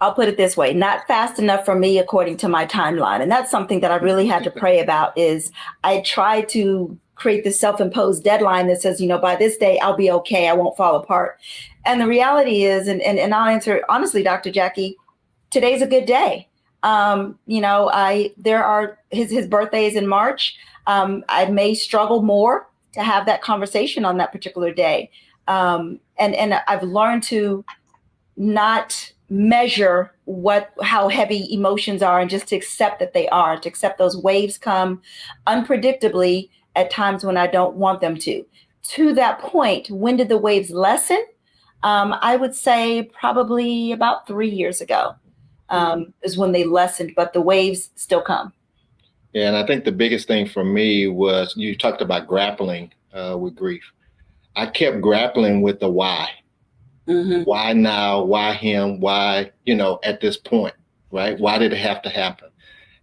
I'll put it this way, not fast enough for me according to my timeline. And that's something that I really had to pray about. Is I tried to create this self-imposed deadline that says, by this day, I'll be okay. I won't fall apart. And the reality is, and I'll answer honestly, Dr. Jacquie, today's a good day. His birthday is in March. I may struggle more to have that conversation on that particular day. And I've learned to not measure how heavy emotions are and just to accept that they are, to accept those waves come unpredictably at times when I don't want them to. To that point, when did the waves lessen? I would say probably about 3 years ago is when they lessened, but the waves still come. Yeah, and I think the biggest thing for me was you talked about grappling with grief. I kept grappling with the why. Mm-hmm. Why now? Why him? Why, at this point, right? Why did it have to happen?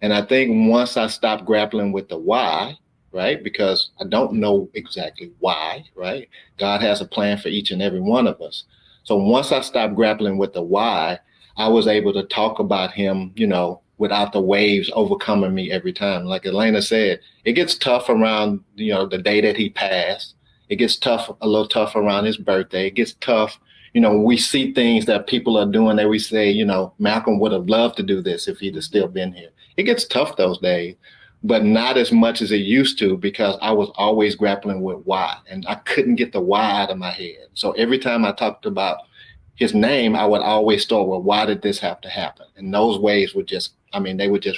And I think once I stopped grappling with the why, right? Because I don't know exactly why, right? God has a plan for each and every one of us. So once I stopped grappling with the why, I was able to talk about him, without the waves overcoming me every time. Like Elena said, it gets tough around, the day that he passed. It gets a little tough around his birthday. It gets tough. We see things that people are doing that we say, Malcolm would have loved to do this if he'd have still been here. It gets tough those days, but not as much as it used to because I was always grappling with why, and I couldn't get the why out of my head. So every time I talked about his name, I would always start with, why did this have to happen? And those waves would just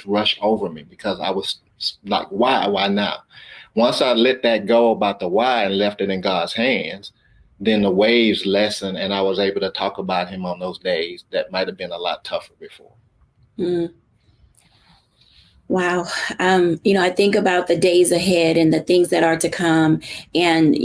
rush over me because I was like, why now? Once I let that go about the why and left it in God's hands, then the waves lessened, and I was able to talk about him on those days that might have been a lot tougher before. Mm. Wow. I think about the days ahead and the things that are to come. And,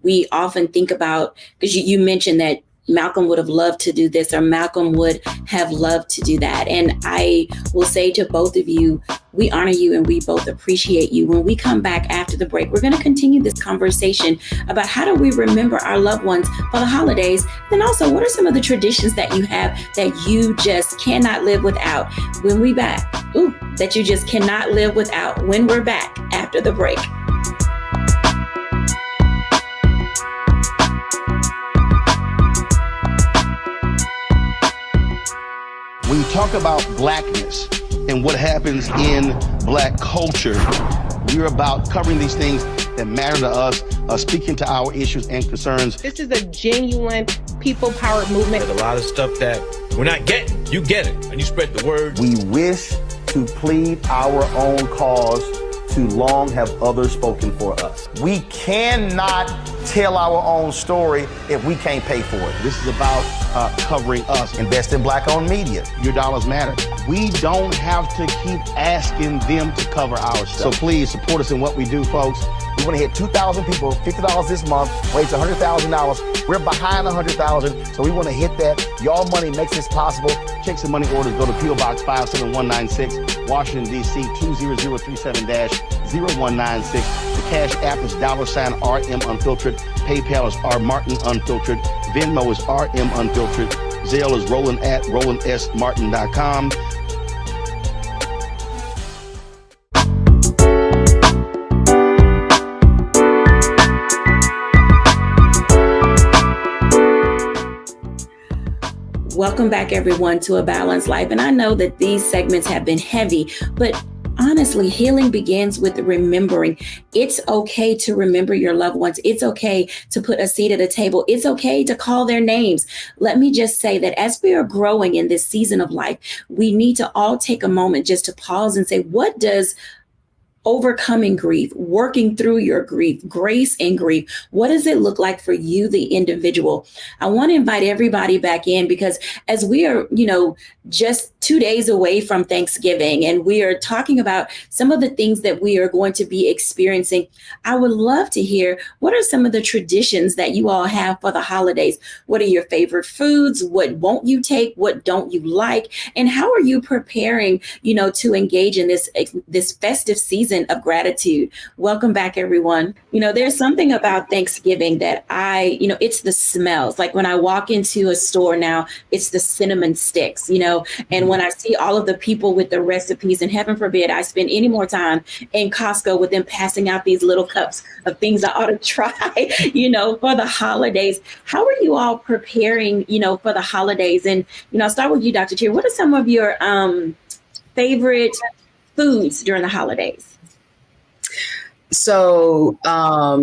we often think about, because you mentioned that Malcolm would have loved to do this, or Malcolm would have loved to do that. And I will say to both of you, we honor you and we both appreciate you. When we come back after the break, we're going to continue this conversation about how do we remember our loved ones for the holidays. And also, what are some of the traditions that you have that you just cannot live without when we back? That you just cannot live without when we're back after the break. When you talk about blackness and what happens in Black culture, we're about covering these things that matter to us, speaking to our issues and concerns. This is a genuine people-powered movement. There's a lot of stuff that we're not getting. You get it, and you spread the word. We wish to plead our own cause. Too long have others spoken for us. We cannot tell our own story if we can't pay for it. This is about covering us. Invest in Black-owned media. Your dollars matter. We don't have to keep asking them to cover our stuff. So please support us in what we do, folks. We want to hit 2,000 people, $50 this month, raise $100,000. We're behind 100,000, so we want to hit that. Y'all money makes this possible. Checks and money orders go to P.O. Box 57196, Washington, D.C. 20037-0196. The Cash App is $RM Unfiltered. PayPal is R Martin Unfiltered. Venmo is RM Unfiltered. Zelle is Roland at RolandSMartin.com. Welcome back, everyone, to A Balanced Life. And I know that these segments have been heavy, but honestly, healing begins with remembering. It's okay to remember your loved ones. It's okay to put a seat at a table. It's okay to call their names. Let me just say that as we are growing in this season of life, we need to all take a moment just to pause and say, what does overcoming grief, working through your grief, grace in grief, what does it look like for you, the individual? I want to invite everybody back in, because as we are, just 2 days away from Thanksgiving, and we are talking about some of the things that we are going to be experiencing, I would love to hear, what are some of the traditions that you all have for the holidays? What are your favorite foods? What won't you take? What don't you like? And how are you preparing, to engage in this festive season of gratitude? Welcome back, everyone. There's something about Thanksgiving that it's the smells. Like when I walk into a store now, it's the cinnamon sticks, and when I see all of the people with the recipes, and heaven forbid I spend any more time in Costco with them passing out these little cups of things I ought to try, for the holidays. How are you all preparing, for the holidays? And, I'll start with you, Dr. Cheer. What are some of your favorite foods during the holidays? So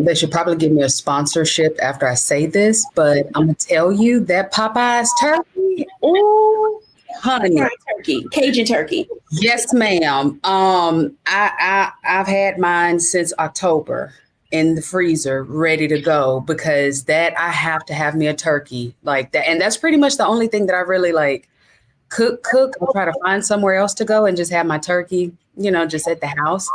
they should probably give me a sponsorship after I say this, but I'm gonna tell you that Popeye's turkey. Oh, honey, turkey, Cajun turkey. Yes, ma'am. I've had mine since October in the freezer, ready to go, because that I have to have me a turkey like that, and that's pretty much the only thing that I really like. Cook. I'll try to find somewhere else to go and just have my turkey, just at the house.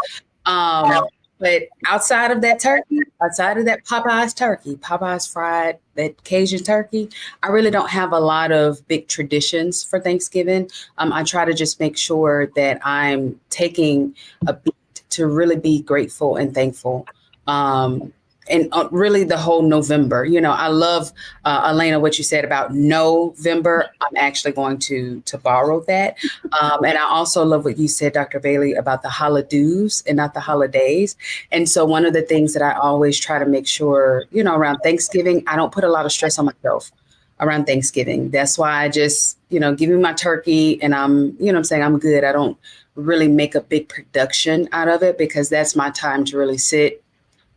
But outside of that Popeye's turkey, Popeye's fried, that Cajun turkey, I really don't have a lot of big traditions for Thanksgiving. I try to just make sure that I'm taking a beat to really be grateful and thankful. And really the whole November, I love, Elena, what you said about November. I'm actually going to borrow that. And I also love what you said, Dr. Bailey, about the holidays and not the holidays. And so one of the things that I always try to make sure, around Thanksgiving, I don't put a lot of stress on myself around Thanksgiving. That's why I just, give me my turkey and I'm good. I don't really make a big production out of it, because that's my time to really sit,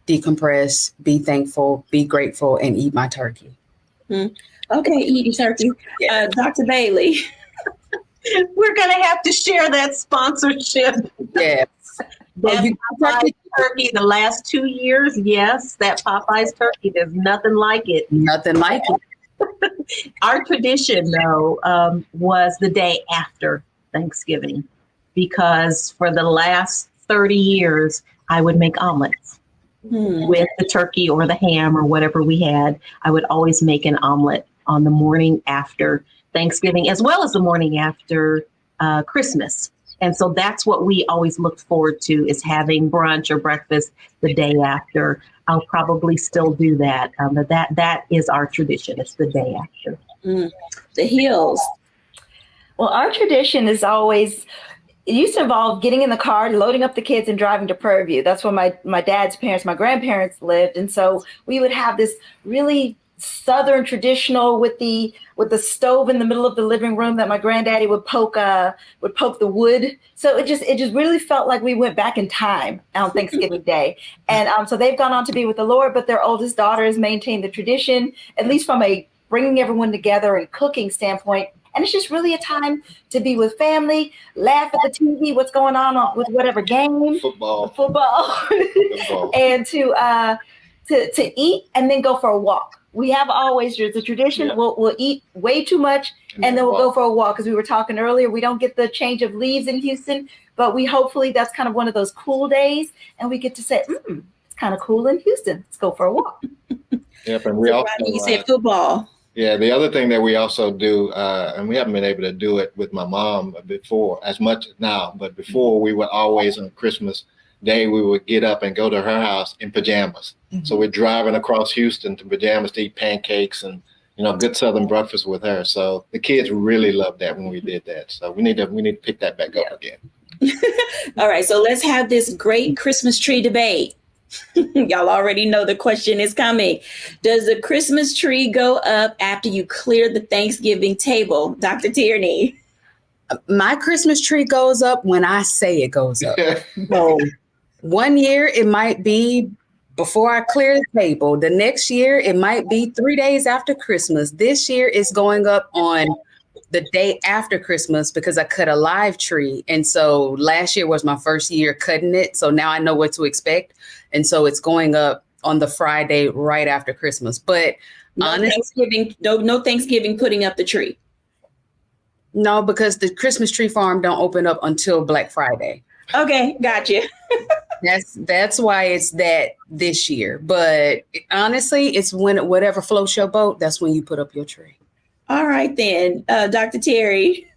decompress, be thankful, be grateful, and eat my turkey. Okay, eat your turkey. Yeah. Dr. Bailey. We're going to have to share that sponsorship. Yes. That Popeye's turkey the last 2 years, yes, that Popeye's turkey, there's nothing like it. Nothing like it. Our tradition, though, was the day after Thanksgiving, because for the last 30 years, I would make omelets with the turkey or the ham or whatever we had. I would always make an omelet on the morning after Thanksgiving, as well as the morning after Christmas. And so that's what we always looked forward to, is having brunch or breakfast the day after. I'll probably still do that. But that is our tradition. It's the day after. The Hills. Well, our tradition is always, it used to involve getting in the car, loading up the kids, and driving to Prairie View. That's where my dad's parents, my grandparents lived. And so we would have this really Southern traditional with the stove in the middle of the living room that my granddaddy would poke the wood. So it just really felt like we went back in time on Thanksgiving Day. And so they've gone on to be with the Lord, but their oldest daughter has maintained the tradition, at least from a bringing everyone together and cooking standpoint. And it's just really a time to be with family, laugh at the TV, what's going on with whatever game, football, and to eat and then go for a walk. We have always, there's a tradition, we'll eat way too much and then we'll go for a walk. Because we were talking earlier, we don't get the change of leaves in Houston, but hopefully that's kind of one of those cool days and we get to say, it's kind of cool in Houston. Let's go for a walk. Yep, and we also, you said football. Yeah, the other thing that we also do, and we haven't been able to do it with my mom before, as much now, but before we would always on Christmas Day, we would get up and go to her house in pajamas. So we're driving across Houston to pajamas to eat pancakes and, good Southern breakfast with her. So the kids really loved that when we did that. So we need to pick that back up again. All right, so let's have this great Christmas tree debate. Y'all already know the question is coming. Does the Christmas tree go up after you clear the Thanksgiving table, Dr. Tierney? My Christmas tree goes up when I say it goes up. So one year it might be before I clear the table. The next year it might be 3 days after Christmas. This year it's going up on the day after Christmas because I cut a live tree. And so last year was my first year cutting it. So now I know what to expect. And so it's going up on the Friday right after Christmas. But honestly, no Thanksgiving putting up the tree. No, because the Christmas tree farm don't open up until Black Friday. Okay, gotcha. That's why it's that this year. But honestly, it's when whatever floats your boat, that's when you put up your tree. All right, then, Dr. Terry.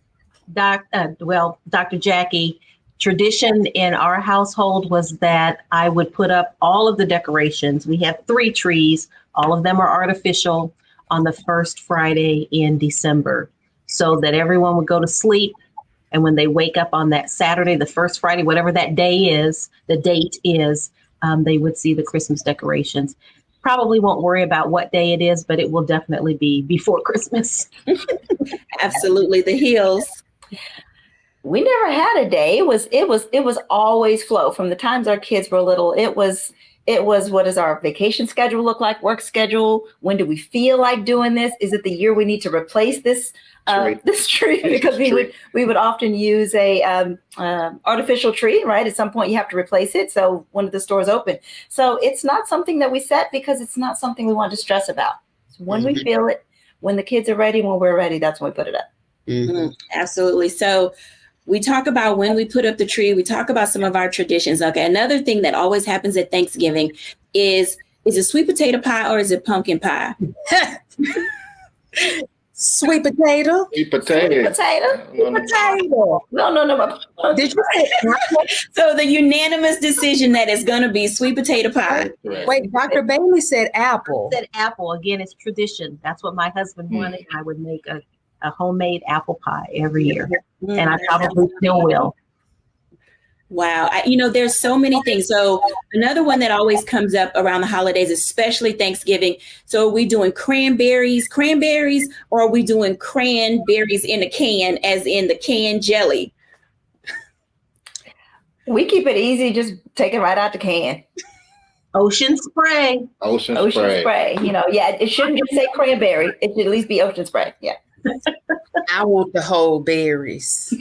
Dr. Jackie, tradition in our household was that I would put up all of the decorations. We have 3 trees. All of them are artificial on the first Friday in December so that everyone would go to sleep. And when they wake up on that Saturday, the first Friday, whatever that day is, the date is, they would see the Christmas decorations. Probably won't worry about what day it is, but it will definitely be before Christmas. Absolutely. The Hills. We never had a day. It was always flow from the times our kids were little. It was what does our vacation schedule look like, work schedule? When do we feel like doing this? Is it the year we need to replace this tree? Because we would often use a artificial tree, right? At some point you have to replace it. So when the stores open. So it's not something that we set because it's not something we want to stress about. So when we feel it, when the kids are ready, when we're ready, that's when we put it up. Absolutely. So we talk about when we put up the tree. We talk about some of our traditions. Okay. Another thing that always happens at Thanksgiving is it sweet potato pie or is it pumpkin pie? Sweet potato. Sweet potato. Sweet potato. Sweet potato. No. Did you say so? The unanimous decision that it's going to be sweet potato pie. Wait, Dr. Bailey said apple. I said apple. Again, it's tradition. That's what my husband wanted. I would make a homemade apple pie every year. And I probably still will. Wow. There's so many things. So another one that always comes up around the holidays, especially Thanksgiving. So are we doing cranberries, or are we doing cranberries in a can, as in the canned jelly? We keep it easy. Just take it right out the can. Ocean spray. Ocean spray. It shouldn't just say cranberry. It should at least be ocean spray. Yeah. I want the whole berries.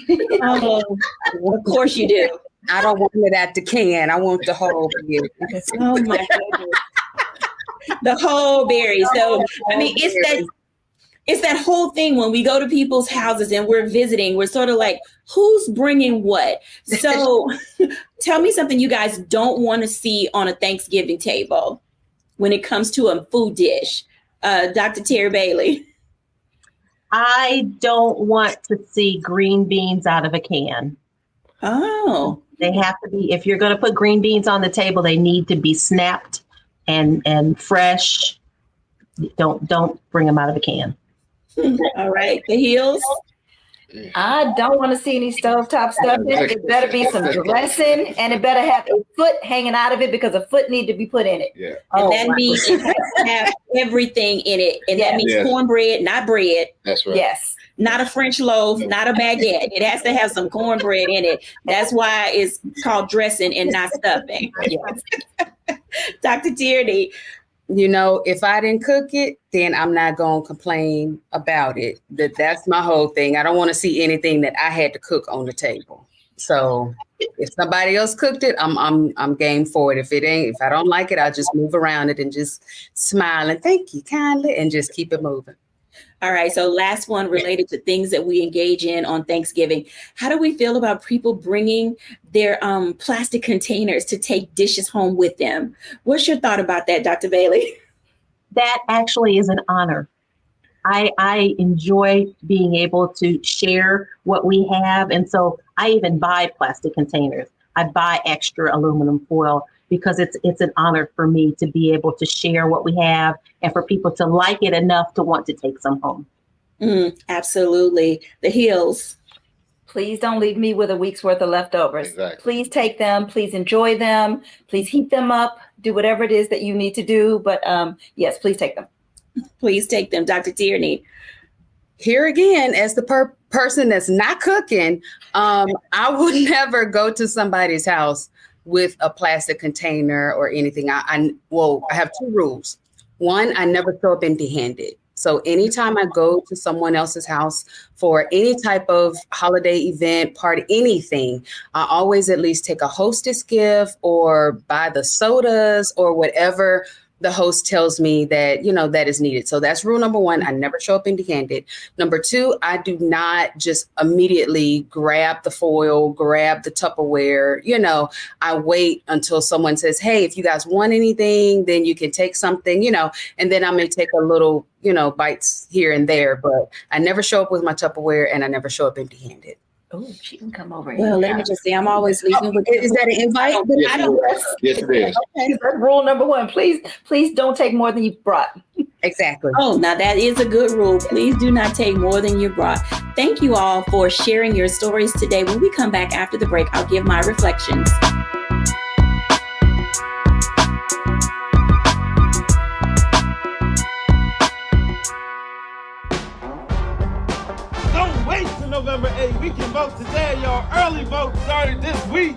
Oh, of course you do. I don't want it at the can. I want the whole berry. Oh my goodness. The whole berry. So, I mean, it's that whole thing when we go to people's houses and we're visiting, we're sort of like, who's bringing what? So tell me something you guys don't want to see on a Thanksgiving table when it comes to a food dish. Dr. Terry Bailey. I don't want to see green beans out of a can. Oh. They have to be, if you're going to put green beans on the table, they need to be snapped and fresh. Don't bring them out of a can. All right. The heels. I don't want to see any stovetop stuff. It better be some dressing, and it better have a foot hanging out of it because a foot need to be put in it. Yeah. And that means it has to have everything in it. And that means cornbread, not bread. That's right. Yes. Not a French loaf, not a baguette. It has to have some cornbread in it. That's why it's called dressing and not stuffing. Dr. Tierney. You know, if I didn't cook it, then I'm not going to complain about it. That's my whole thing. I don't want to see anything that I had to cook on the table. So if somebody else cooked it, I'm game for it. If I don't like it, I'll just move around it and just smile and thank you kindly and just keep it moving. All right. So last one related to things that we engage in on Thanksgiving. How do we feel about people bringing their plastic containers to take dishes home with them? What's your thought about that, Dr. Bailey? That actually is an honor. I enjoy being able to share what we have. And so I even buy plastic containers. I buy extra aluminum foil because it's an honor for me to be able to share what we have and for people to like it enough to want to take some home. Absolutely. The heels. Please don't leave me with a week's worth of leftovers. Exactly. Please take them. Please enjoy them. Please heat them up. Do whatever it is that you need to do. But yes, please take them. Please take them. Dr. Tierney. Here again, as the person that's not cooking, I would never go to somebody's house with a plastic container or anything. I have two rules. One, I never show up empty-handed. So anytime I go to someone else's house for any type of holiday event, party, anything, I always at least take a hostess gift or buy the sodas or whatever the host tells me that, that is needed. So that's rule number one. I never show up empty-handed. Number two, I do not just immediately grab the foil, grab the Tupperware. I wait until someone says, hey, if you guys want anything, then you can take something, and then I may take a little, bites here and there. But I never show up with my Tupperware and I never show up empty-handed. Oh, she can come over. Well, let me just say, I'm always leaving with. Is that an invite? Yes, it is. Okay, that's rule number one. Please don't take more than you brought. Exactly. Oh, now that is a good rule. Please do not take more than you brought. Thank you all for sharing your stories today. When we come back after the break, I'll give my reflections. Don't wait till November 8th. We can vote today, y'all. Early vote started this week.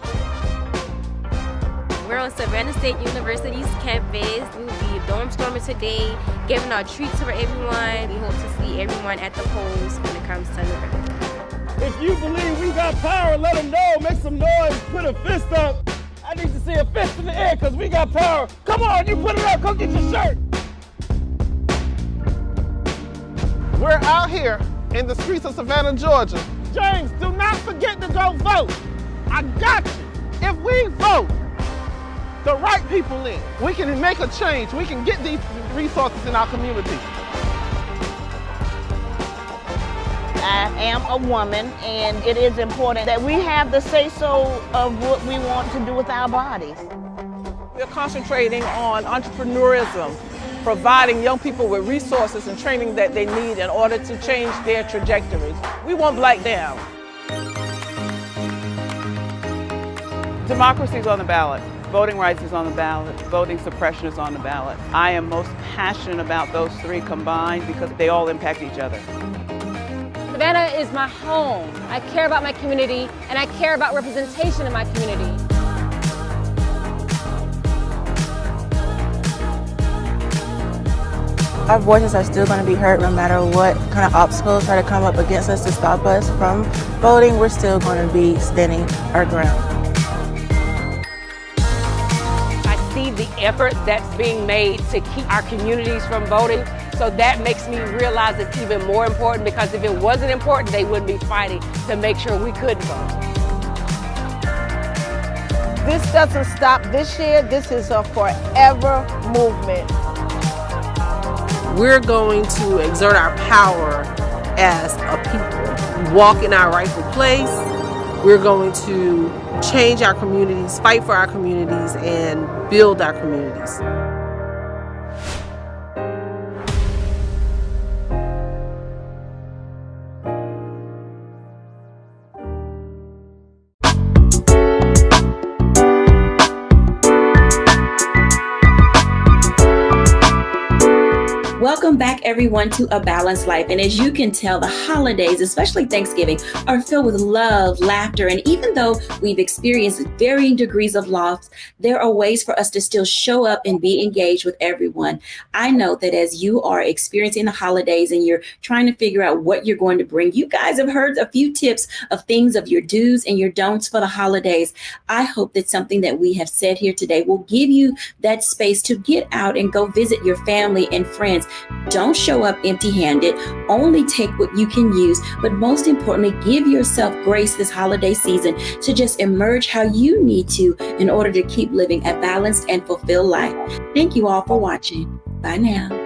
We're on Savannah State University's campus. We will be dorm storming today, giving out treats for everyone. We hope to see everyone at the polls when it comes to November. If you believe we got power, let them know. Make some noise. Put a fist up. I need to see a fist in the air because we got power. Come on, you put it up. Come get your shirt. We're out here in the streets of Savannah, Georgia. James, do not forget to go vote. I got you. If we vote the right people in, we can make a change. We can get these resources in our community. I am a woman, and it is important that we have the say-so of what we want to do with our bodies. We're concentrating on entrepreneurism, providing young people with resources and training that they need in order to change their trajectories. We won't black down. Democracy is on the ballot. Voting rights is on the ballot. Voting suppression is on the ballot. I am most passionate about those three combined because they all impact each other. Savannah is my home. I care about my community, and I care about representation in my community. Our voices are still going to be heard no matter what kind of obstacles try to come up against us to stop us from voting. We're still going to be standing our ground. effort that's being made to keep our communities from voting. So that makes me realize it's even more important, because if it wasn't important, they wouldn't be fighting to make sure we could vote. This doesn't stop this year. This is a forever movement. We're going to exert our power as a people, walk in our rightful place. We're going to change our communities, fight for our communities, and build our communities. Welcome back, everyone, to A Balanced Life. And as you can tell, the holidays, especially Thanksgiving, are filled with love, laughter, and even though we've experienced varying degrees of loss, there are ways for us to still show up and be engaged with everyone. I know that as you are experiencing the holidays and you're trying to figure out what you're going to bring, you guys have heard a few tips of things of your do's and your don'ts for the holidays. I hope that something that we have said here today will give you that space to get out and go visit your family and friends. Don't show up empty-handed. Only take what you can use. But most importantly, give yourself grace this holiday season to just emerge how you need to in order to keep living a balanced and fulfilled life. Thank you all for watching. Bye now.